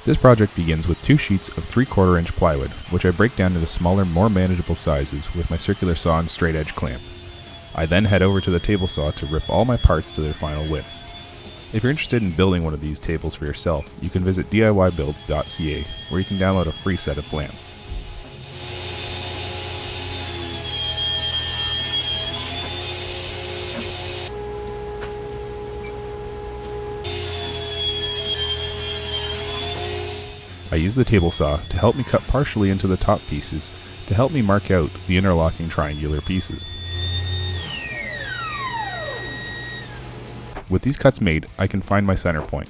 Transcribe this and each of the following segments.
This project begins with 2 sheets of 3/4 inch plywood, which I break down into smaller, more manageable sizes with my circular saw and straight edge clamp. I then head over to the table saw to rip all my parts to their final widths. If you're interested in building one of these tables for yourself, you can visit DIYbuilds.ca, where you can download a free set of plans. I use the table saw to help me cut partially into the top pieces to help me mark out the interlocking triangular pieces. With these cuts made, I can find my center point.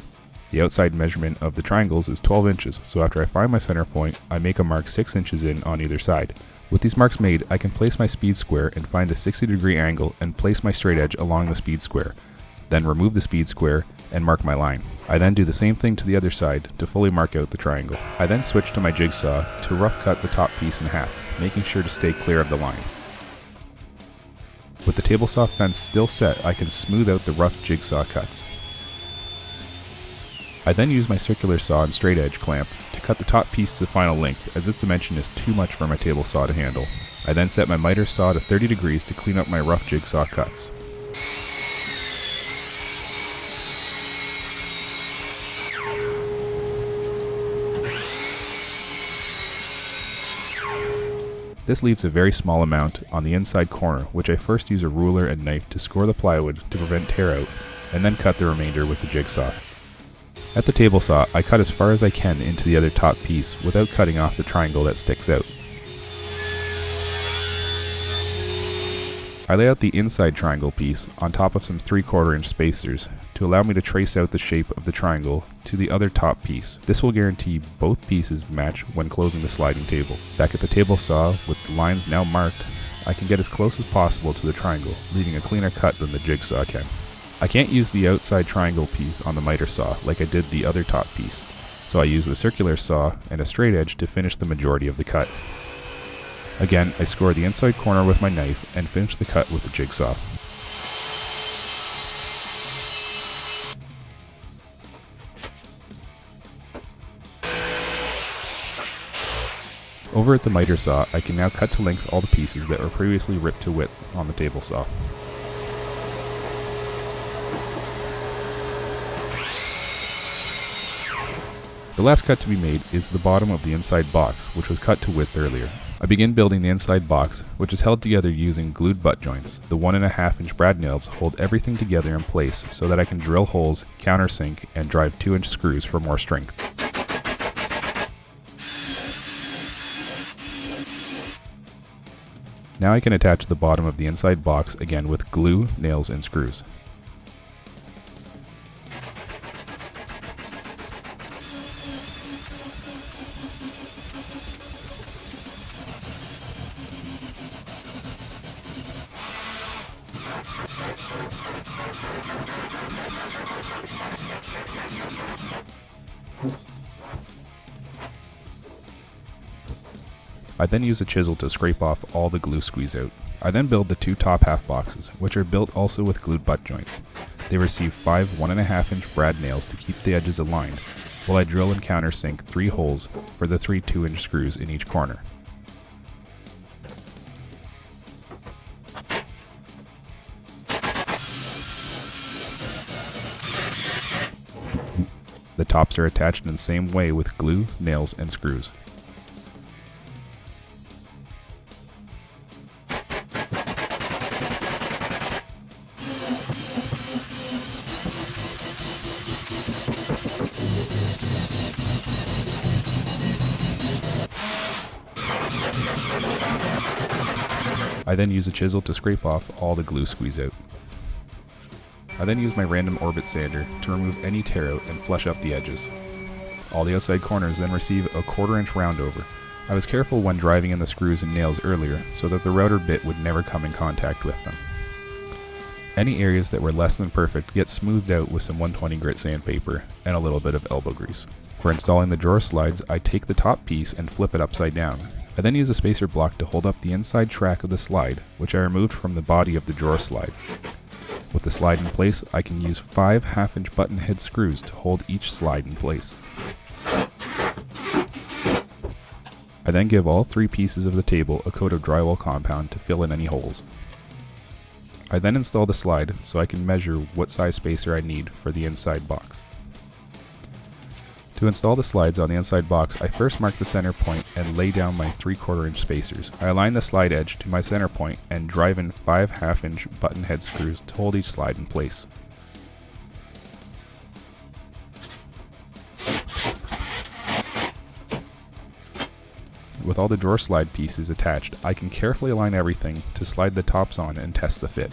The outside measurement of the triangles is 12 inches, so after I find my center point, I make a mark 6 inches in on either side. With these marks made, I can place my speed square and find a 60-degree angle and place my straight edge along the speed square. Then remove the speed square and mark my line. I then do the same thing to the other side to fully mark out the triangle. I then switch to my jigsaw to rough cut the top piece in half, making sure to stay clear of the line. With the table saw fence still set, I can smooth out the rough jigsaw cuts. I then use my circular saw and straight edge clamp to cut the top piece to the final length, as this dimension is too much for my table saw to handle. I then set my miter saw to 30 degrees to clean up my rough jigsaw cuts. This leaves a very small amount on the inside corner, which I first use a ruler and knife to score the plywood to prevent tear out, and then cut the remainder with the jigsaw. At the table saw, I cut as far as I can into the other top piece without cutting off the triangle that sticks out. I lay out the inside triangle piece on top of some 3/4 inch spacers to allow me to trace out the shape of the triangle to the other top piece. This will guarantee both pieces match when closing the sliding table. Back at the table saw, with the lines now marked, I can get as close as possible to the triangle, leaving a cleaner cut than the jigsaw can. I can't use the outside triangle piece on the miter saw like I did the other top piece, so I use the circular saw and a straight edge to finish the majority of the cut. Again, I score the inside corner with my knife and finish the cut with the jigsaw. Over at the miter saw, I can now cut to length all the pieces that were previously ripped to width on the table saw. The last cut to be made is the bottom of the inside box, which was cut to width earlier. I begin building the inside box, which is held together using glued butt joints. The 1.5 inch brad nails hold everything together in place so that I can drill holes, countersink, and drive 2-inch screws for more strength. Now I can attach the bottom of the inside box again with glue, nails, and screws. I then use a chisel to scrape off all the glue squeeze out. I then build the 2 top half boxes, which are built also with glued butt joints. They receive 5 1.5 inch brad nails to keep the edges aligned, while I drill and countersink 3 holes for the 3 2-inch screws in each corner. The tops are attached in the same way with glue, nails, and screws. I then use a chisel to scrape off all the glue squeeze out. I then use my random orbit sander to remove any tear out and flush up the edges. All the outside corners then receive a 1/4 inch round over. I was careful when driving in the screws and nails earlier so that the router bit would never come in contact with them. Any areas that were less than perfect get smoothed out with some 120 grit sandpaper and a little bit of elbow grease. For installing the drawer slides, I take the top piece and flip it upside down. I then use a spacer block to hold up the inside track of the slide, which I removed from the body of the drawer slide. With the slide in place, I can use 5 1/2 inch button head screws to hold each slide in place. I then give all 3 pieces of the table a coat of drywall compound to fill in any holes. I then install the slide so I can measure what size spacer I need for the inside box. To install the slides on the inside box, I first mark the center point and lay down my 3/4 inch spacers. I align the slide edge to my center point and drive in 5 1/2-inch button head screws to hold each slide in place. With all the drawer slide pieces attached, I can carefully align everything to slide the tops on and test the fit.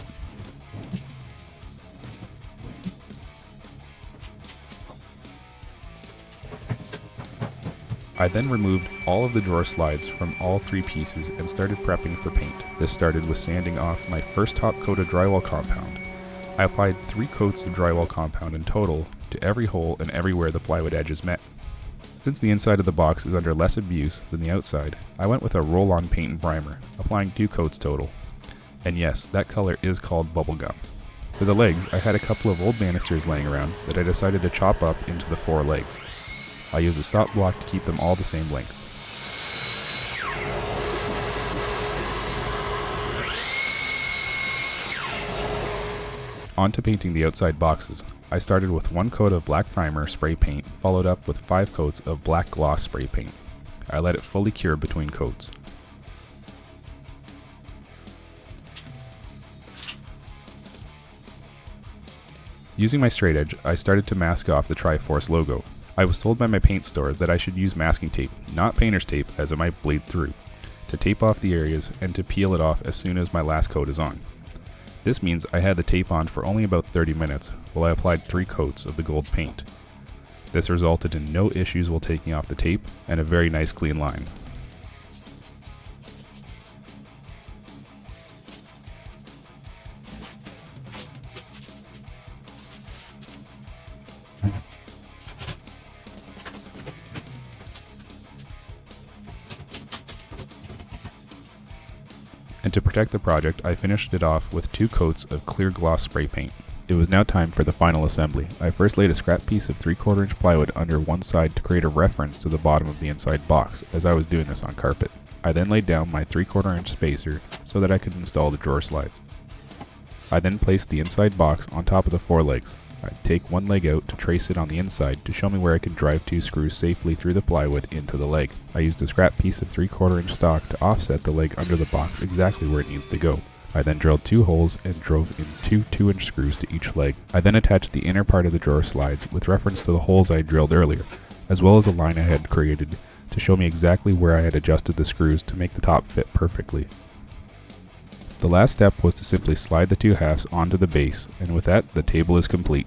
I then removed all of the drawer slides from all 3 pieces and started prepping for paint. This started with sanding off my first top coat of drywall compound. I applied 3 coats of drywall compound in total to every hole and everywhere the plywood edges met. Since the inside of the box is under less abuse than the outside, I went with a roll-on paint and primer, applying 2 coats total. And yes, that color is called bubblegum. For the legs, I had a couple of old banisters laying around that I decided to chop up into the 4 legs. I used a stop block to keep them all the same length. On to painting the outside boxes. I started with 1 coat of black primer spray paint, followed up with 5 coats of black gloss spray paint. I let it fully cure between coats. Using my straight edge, I started to mask off the Triforce logo. I was told by my paint store that I should use masking tape, not painter's tape, as it might bleed through, to tape off the areas and to peel it off as soon as my last coat is on. This means I had the tape on for only about 30 minutes while I applied 3 coats of the gold paint. This resulted in no issues while taking off the tape and a very nice clean line. And to protect the project, I finished it off with 2 coats of clear gloss spray paint. It was now time for the final assembly. I first laid a scrap piece of 3/4 inch plywood under one side to create a reference to the bottom of the inside box, as I was doing this on carpet. I then laid down my 3/4 inch spacer so that I could install the drawer slides. I then placed the inside box on top of the 4 legs. I'd take 1 leg out to trace it on the inside to show me where I could drive 2 screws safely through the plywood into the leg. I used a scrap piece of 3/4 inch stock to offset the leg under the box exactly where it needs to go. I then drilled 2 holes and drove in 2 2-inch screws to each leg. I then attached the inner part of the drawer slides with reference to the holes I drilled earlier, as well as a line I had created to show me exactly where I had adjusted the screws to make the top fit perfectly. The last step was to simply slide the 2 halves onto the base, and with that, the table is complete.